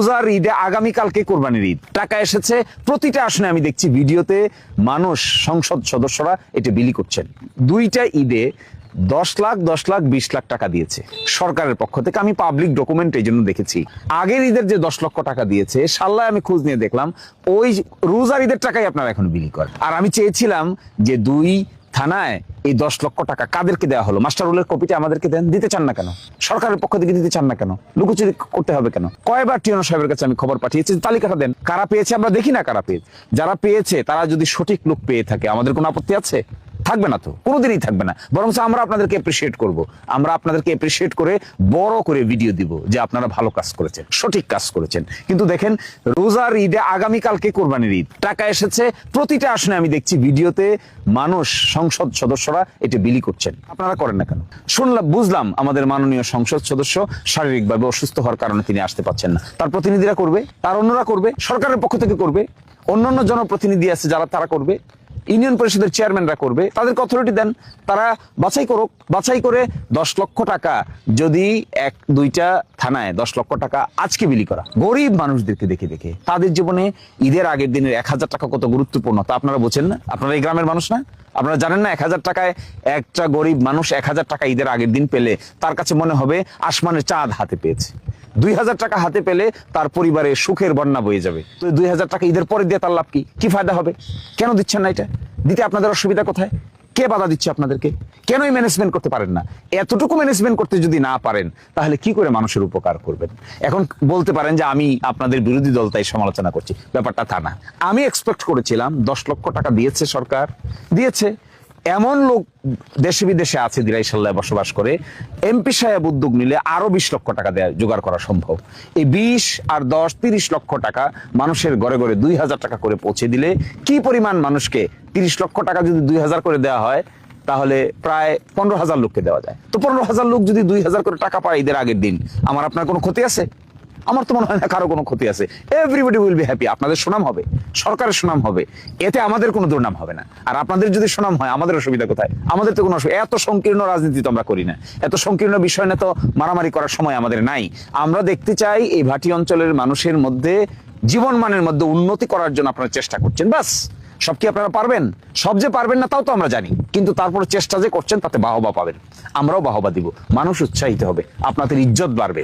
রোজার ঈদে আগামীকালকে কোরবানির ঈদ, টাকা এসেছে প্রতিটা আসনে। আমি দেখছি ভিডিওতে মানুষ, সংসদ সদস্যরা এটা বিলি করছেন। দুইটা ঈদে 10 লাখ 20 লাখ টাকা দিয়েছে সরকারের পক্ষ থেকে। আমি পাবলিক ডকুমেন্ট এই জন্য দেখেছি। আগের ঈদের যে 10 লক্ষ টাকা দিয়েছে, সাল্লায় আমি খোঁজ নিয়ে দেখলাম ওই রোজার ঈদের টাকাই আপনারা এখন বিলি করেন। আর আমি চেয়েছিলাম যে 2 থানায় এই 10 লক্ষ টাকা কাদেরকে দেওয়া হলো, মাস্টার রোলের কপিটা আমাদেরকে দেন। দিতে চান না কেন? সরকারের পক্ষ থেকে দিতে চান না কেন? লুকোচুরি করতে হবে কেন? কয়বার টিওনো সাহেবের কাছে আমি খবর পাঠিয়েছি, তালিকাটা দেন। কারা পেয়েছে আমরা দেখি না, কারা পেয়েছে। যারা পেয়েছে তারা যদি সঠিক লোক পেয়ে থাকে, আমাদের কোনো আপত্তি আছে? থাকবে না তো, কোনোদিনই থাকবে না। বরং আমরা আপনাদেরকে এপ্রিসিয়েট করব। আমরা আপনাদেরকে এপ্রিসিয়েট করে বড় করে ভিডিও দিব যে আপনারা ভালো কাজ করেছেন, সঠিক কাজ করেছেন। কিন্তু দেখেন, রোজার ঈদে আগামীকালকে কোরবানির ঈদ, টাকা এসেছে প্রতিটা আসনে। আমি দেখছি ভিডিওতে মানুষ, সংসদ সদস্যরা এটা বিলি করছেন। আপনারা করেন না কেন? শুনলাম, বুঝলাম আমাদের মাননীয় সংসদ সদস্য শারীরিকভাবে অসুস্থ হওয়ার কারণে তিনি আসতে পারছেন না। তার প্রতিনিধিরা করবে, তার অন্যরা করবে, সরকারের পক্ষ থেকে করবে, অন্যান্য জনপ্রতিনিধি আছে যারা, তারা করবে, ইউনিয়ন পরিষদের চেয়ারম্যানরা করবে। তাদেরকে অথরিটি দেন, তারা বাছাই করুক। বাছাই করে 10 লক্ষ টাকা যদি 1-2টা থানায় 10 লক্ষ টাকা আজকে বিলি করা, গরিব মানুষদেরকে দেখে দেখে তাদের জীবনে ঈদের আগের দিনের 1000 টাকা কত গুরুত্বপূর্ণ তা আপনারা বোঝেন না? আপনারা এই গ্রামের মানুষ না? আপনারা জানেন না 1000 টাকায় একটা গরিব মানুষ 1000 টাকা ঈদের আগের দিন পেলে তার কাছে মনে হবে আসমানের চাঁদ হাতে পেয়েছে। 2000 টাকা হাতে পেলে তার পরিবারে সুখের বন্যা বয়ে যাবে। তো 2000 টাকা ঈদের পরে দিয়ে তার লাভ কি? কি ফায়দা হবে? কেন দিচ্ছেন না? এটা দিতে আপনাদের অসুবিধা কোথায়? কে বাধা দিচ্ছে আপনাদেরকে? কেনই ম্যানেজমেন্ট করতে পারেন না? এতটুকু ম্যানেজমেন্ট করতে যদি না পারেন, তাহলে কি করে মানুষের উপকার করবেন? এখন বলতে পারেন যে আমি আপনাদের বিরোধী দল তাই সমালোচনা করছি। ব্যাপারটা তা না। আমি এক্সপেক্ট করেছিলাম 10 লক্ষ টাকা দিয়েছে সরকার, দিয়েছে। এমন লোক দেশে বিদেশে আছে দিরাইশাল্লায় বসবাস করে, এমপি সাহেব উদ্যোগ নিলে আরো 20 লক্ষ টাকা দেয়া জোগাড় করা সম্ভব। এই 20 আর 10, 30 লক্ষ টাকা মানুষের ঘরে ঘরে 2000 টাকা করে পৌঁছে দিলে কি পরিমাণ মানুষকে, 30 লক্ষ টাকা যদি 2000 করে দেওয়া হয়, তাহলে প্রায় 15,000 লোককে দেওয়া যায়। তো 15,000 লোক যদি 2000 করে টাকা পায় ঈদের আগের দিন, আমার আপনার কোনো ক্ষতি আছে? আমার তো মনে হয় না কারো কোনো ক্ষতি আছে। Everybody will be happy. আপনাদের সুনাম হবে, সরকারের সুনাম হবে, এতে আমাদের কোনো দুর্নাম হবে না। আর আপনাদের যদি সুনাম হয়, আমাদের অসুবিধা কোথায়? আমাদের তো কোনো অসুবিধা। এত সংকীর্ণ রাজনীতি তো আমরা করি না, এত সংকীর্ণ বিষয় না তো মারামারি করার সময় আমাদের নাই। আমরা দেখতে চাই এই ভাটি অঞ্চলের মানুষের মধ্যে জীবনমানের মধ্যে উন্নতি করার জন্য আপনারা চেষ্টা করছেন, বাস। সব কি আপনারা পারবেন? সব যে পারবেন না তাও তো আমরা জানি, কিন্তু তারপরে চেষ্টা যে করছেন তাতে বাহবা পাবেন, আমরাও বাহবা দিব। মানুষ উৎসাহিত হবে, আপনাদের ইজ্জত বাড়বে।